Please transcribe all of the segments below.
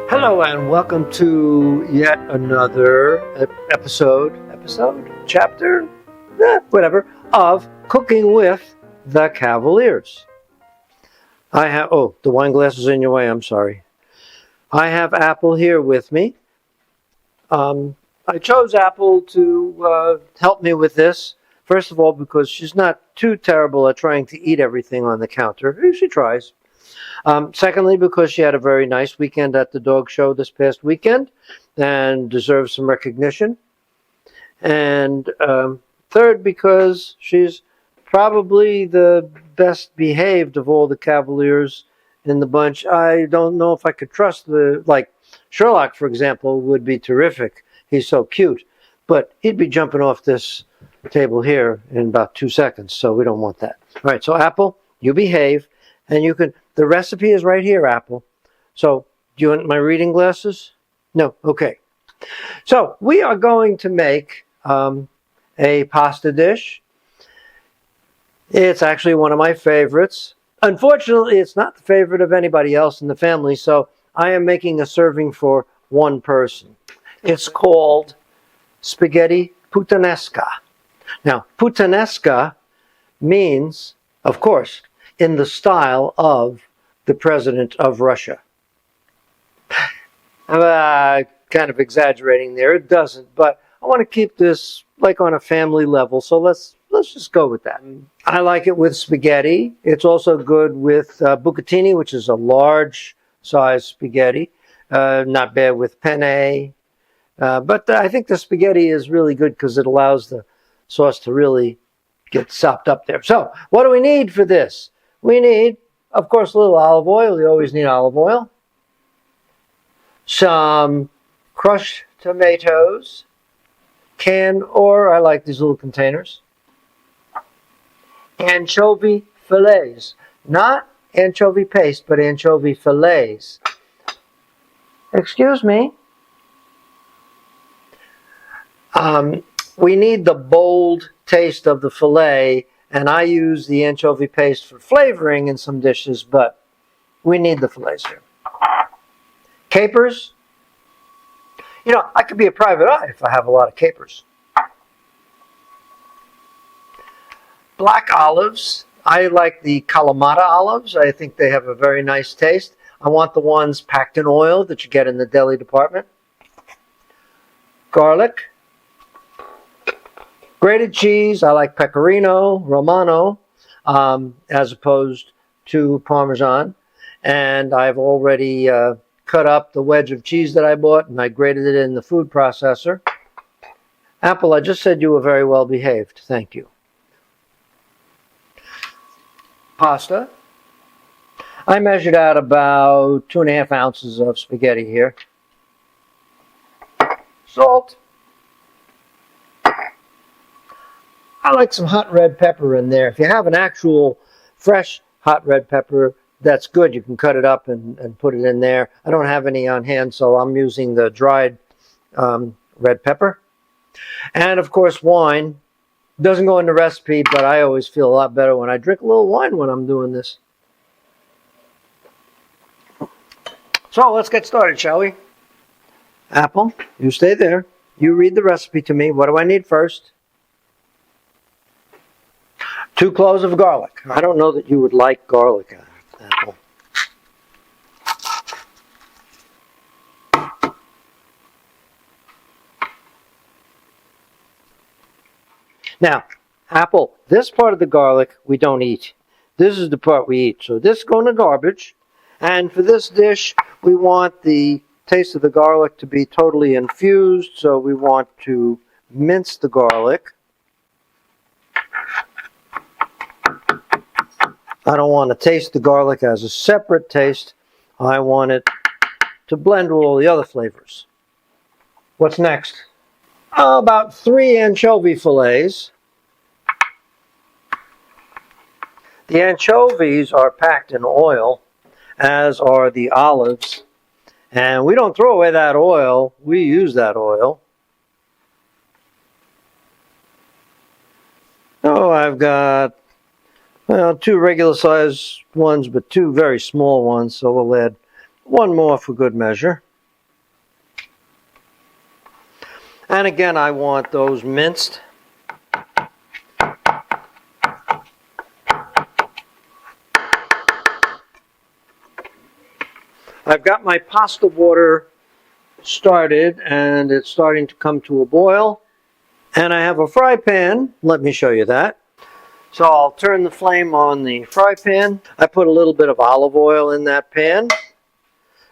Hello and welcome to yet another chapter, whatever, of Cooking with the Cavaliers. I have, the wine glass is in your way, I'm sorry. I have Apple here with me. I chose Apple to help me with this. First of all, because she's not too terrible at trying to eat everything on the counter. She tries. Secondly, because she had a very nice weekend at the dog show this past weekend and deserves some recognition. And third, because she's probably the best behaved of all the Cavaliers in the bunch. I don't know if I could trust like Sherlock, for example, would be terrific. He's so cute. But he'd be jumping off this table here in about 2 seconds, so we don't want that. All right, so Apple, you behave, and you can... The recipe is right here, Apple. So, do you want my reading glasses? No? Okay. So, we are going to make a pasta dish. It's actually one of my favorites. Unfortunately, it's not the favorite of anybody else in the family, so I am making a serving for one person. It's called spaghetti Puttanesca. Now, Puttanesca means, of course, in the style of the president of Russia. I'm kind of exaggerating there. It doesn't, but I want to keep this like on a family level, so let's just go with that. I like it with spaghetti. It's also good with bucatini, which is a large size spaghetti. Not bad with penne. But I think the spaghetti is really good because it allows the sauce to really get sopped up there. So, what do we need for this? We need, of course, a little olive oil. You always need olive oil. Some crushed tomatoes, canned, or I like these little containers. Anchovy fillets. Not anchovy paste, but anchovy fillets. Excuse me. We need the bold taste of the fillet, and I use the anchovy paste for flavoring in some dishes, but we need the fillets here. Capers. You know, I could be a private eye if I have a lot of capers. Black olives. I like the Kalamata olives. I think they have a very nice taste. I want the ones packed in oil that you get in the deli department. Garlic. Grated cheese, I like Pecorino Romano as opposed to Parmesan. And I've already cut up the wedge of cheese that I bought and I grated it in the food processor. Apple, I just said you were very well behaved. Thank you. Pasta. I measured out about 2.5 ounces of spaghetti here. Salt. I like some hot red pepper in there. If you have an actual fresh hot red pepper, that's good. You can cut it up and put it in there. I don't have any on hand, so I'm using the dried red pepper. And, of course, wine. Doesn't go in the recipe, but I always feel a lot better when I drink a little wine when I'm doing this. So, let's get started, shall we? Apple, you stay there. You read the recipe to me. What do I need first? 2 cloves of garlic. I don't know that you would like garlic, Apple. Now, Apple, this part of the garlic we don't eat. This is the part we eat. So this is going to garbage. And for this dish, we want the taste of the garlic to be totally infused. So we want to mince the garlic. I don't want to taste the garlic as a separate taste. I want it to blend with all the other flavors. What's next? About 3 anchovy fillets. The anchovies are packed in oil, as are the olives. And we don't throw away that oil. We use that oil. Oh, I've got 2 regular size ones, but 2 very small ones, so we'll add 1 more for good measure. And again, I want those minced. I've got my pasta water started and it's starting to come to a boil. And I have a fry pan. Let me show you that. So I'll turn the flame on the fry pan. I put a little bit of olive oil in that pan,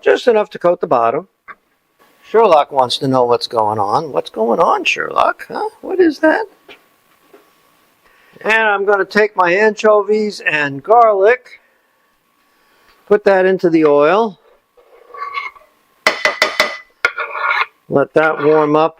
just enough to coat the bottom. Sherlock wants to know what's going on. What's going on, Sherlock? Huh? What is that? And I'm going to take my anchovies and garlic, put that into the oil, let that warm up.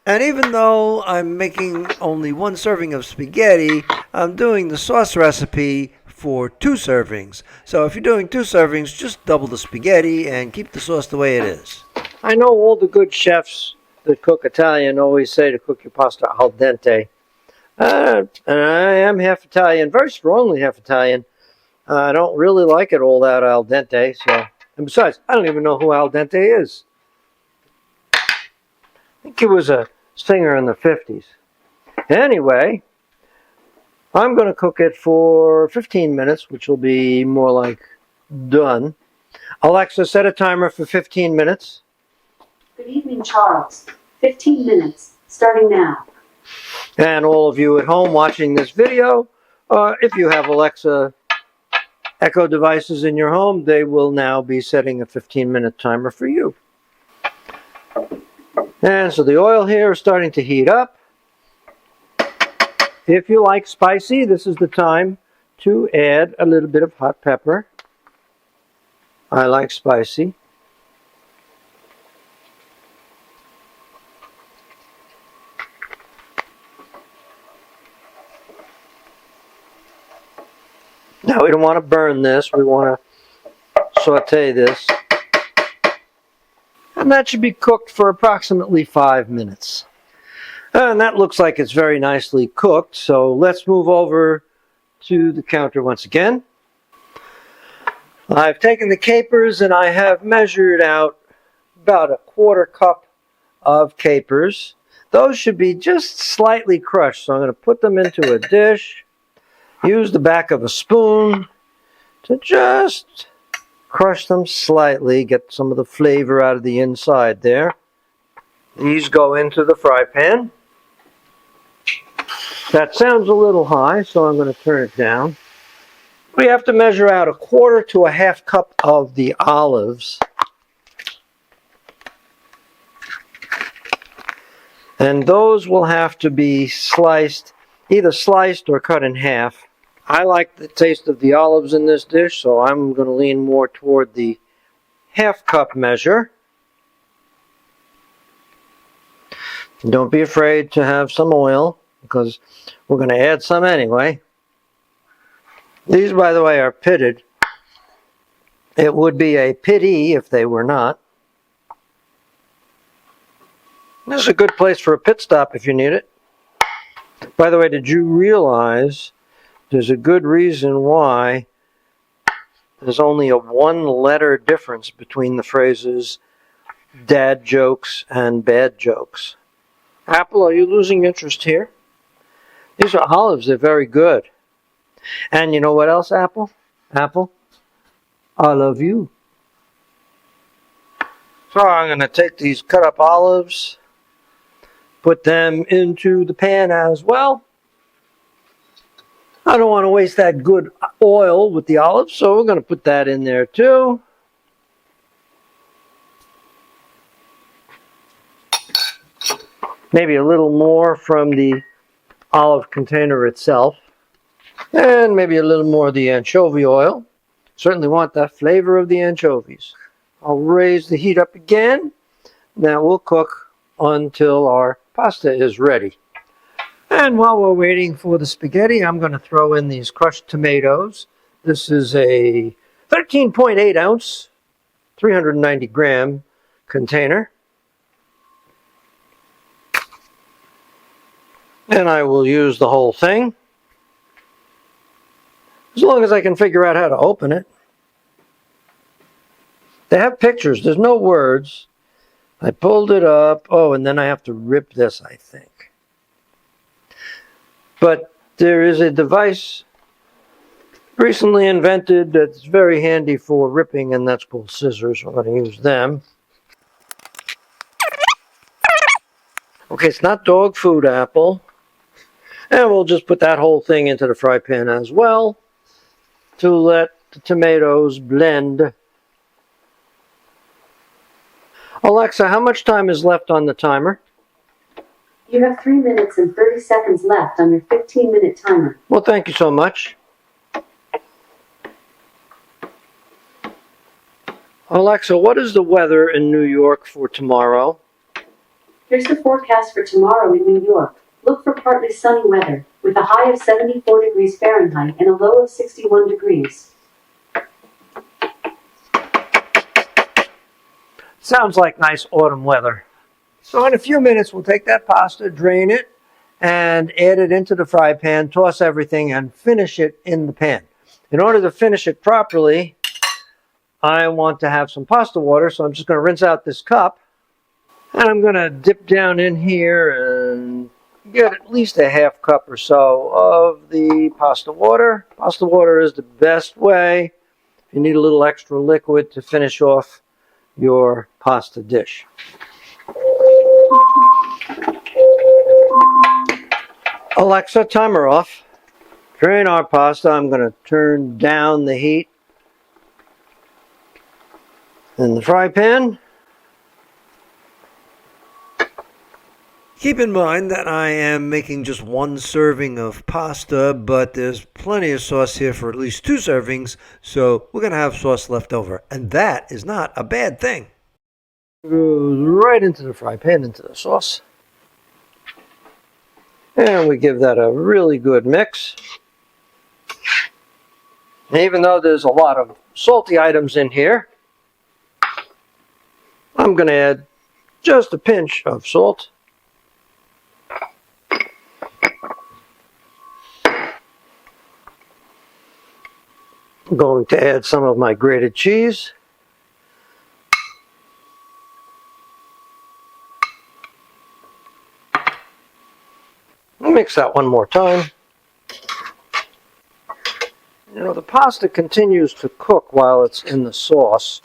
And even though I'm making only one serving of spaghetti, I'm doing the sauce recipe for 2 servings. So if you're doing 2 servings, just double the spaghetti and keep the sauce the way it is. I know all the good chefs that cook Italian always say to cook your pasta al dente. And I am half Italian, very strongly half Italian. I don't really like it all that al dente. And besides, I don't even know who al dente is. I think he was a singer in the 50s. Anyway, I'm going to cook it for 15 minutes, which will be more like done. Alexa, set a timer for 15 minutes. Good evening, Charles. 15 minutes, starting now. And all of you at home watching this video, if you have Alexa Echo devices in your home, they will now be setting a 15-minute timer for you. And so the oil here is starting to heat up. If you like spicy, this is the time to add a little bit of hot pepper. I like spicy. Now we don't want to burn this, we want to saute this. And that should be cooked for approximately 5 minutes. And that looks like it's very nicely cooked, so let's move over to the counter once again. I've taken the capers and I have measured out about a 1/4 cup of capers. Those should be just slightly crushed, so I'm going to put them into a dish. Use the back of a spoon to just crush them slightly, get some of the flavor out of the inside there. These go into the fry pan. That sounds a little high, so I'm going to turn it down. We have to measure out a 1/4 to a 1/2 cup of the olives. And those will have to be sliced, either sliced or cut in half. I like the taste of the olives in this dish, so I'm going to lean more toward the 1/2 cup measure. And don't be afraid to have some oil, because we're going to add some anyway. These, by the way, are pitted. It would be a pity if they were not. This is a good place for a pit stop if you need it. By the way, did you realize there's a good reason why there's only a 1-letter difference between the phrases dad jokes and bad jokes? Apple, are you losing interest here? These are olives. They're very good. And you know what else, Apple? Apple, I love you. So I'm going to take these cut up olives, put them into the pan as well. I don't want to waste that good oil with the olives, so we're going to put that in there too. Maybe a little more from the olive container itself. And maybe a little more of the anchovy oil. Certainly want that flavor of the anchovies. I'll raise the heat up again. Now we'll cook until our pasta is ready. And while we're waiting for the spaghetti, I'm going to throw in these crushed tomatoes. This is a 13.8 ounce, 390 gram container. And I will use the whole thing, as long as I can figure out how to open it. They have pictures, there's no words. I pulled it up. Oh, and then I have to rip this, I think. But there is a device recently invented that's very handy for ripping, and that's called scissors. We're going to use them. Okay, it's not dog food, Apple. And we'll just put that whole thing into the fry pan as well to let the tomatoes blend. Alexa, how much time is left on the timer? You have 3 minutes and 30 seconds left on your 15-minute timer. Well, thank you so much. Alexa, what is the weather in New York for tomorrow? Here's the forecast for tomorrow in New York. Look for partly sunny weather, with a high of 74 degrees Fahrenheit and a low of 61 degrees. Sounds like nice autumn weather. So in a few minutes, we'll take that pasta, drain it, and add it into the fry pan, toss everything, and finish it in the pan. In order to finish it properly, I want to have some pasta water, so I'm just going to rinse out this cup. And I'm going to dip down in here and get at least a half cup or so of the pasta water. Pasta water is the best way if you need a little extra liquid to finish off your pasta dish. Alexa, timer off. Drain our pasta. I'm going to turn down the heat in the fry pan. Keep in mind that I am making just one serving of pasta, but there's plenty of sauce here for at least 2 servings, so we're going to have sauce left over, and that is not a bad thing. It goes right into the fry pan, into the sauce. And we give that a really good mix. And even though there's a lot of salty items in here, I'm going to add just a pinch of salt. I'm going to add some of my grated cheese. I'll mix that one more time. You know, the pasta continues to cook while it's in the sauce,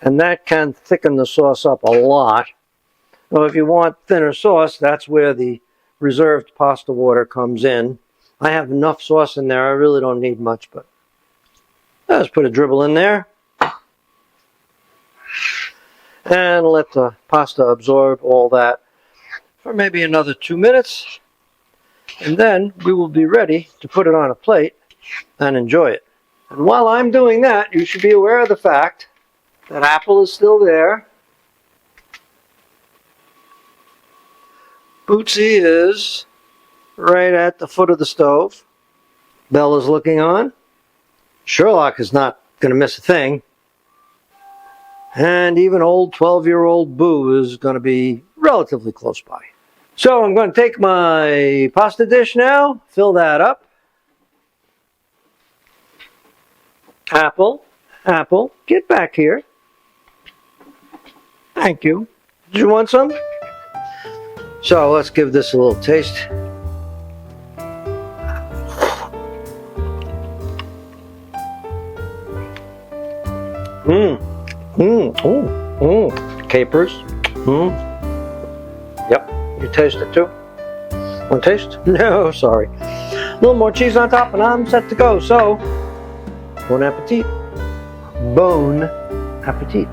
and that can thicken the sauce up a lot. Well, if you want thinner sauce, that's where the reserved pasta water comes in. I have enough sauce in there. I really don't need much, but let's put a dribble in there. And let the pasta absorb all that for maybe another 2 minutes. And then we will be ready to put it on a plate and enjoy it. And while I'm doing that, you should be aware of the fact that Apple is still there. Bootsy is right at the foot of the stove. Belle is looking on. Sherlock is not going to miss a thing. And even old 12-year-old Boo is going to be relatively close by. So I'm going to take my pasta dish now, fill that up. Apple, Apple, get back here. Thank you. Did you want some? So let's give this a little taste. Capers. Yep, you taste it too. Want to taste? No, sorry. A little more cheese on top and I'm set to go. So, bon appetit. Bon appetit.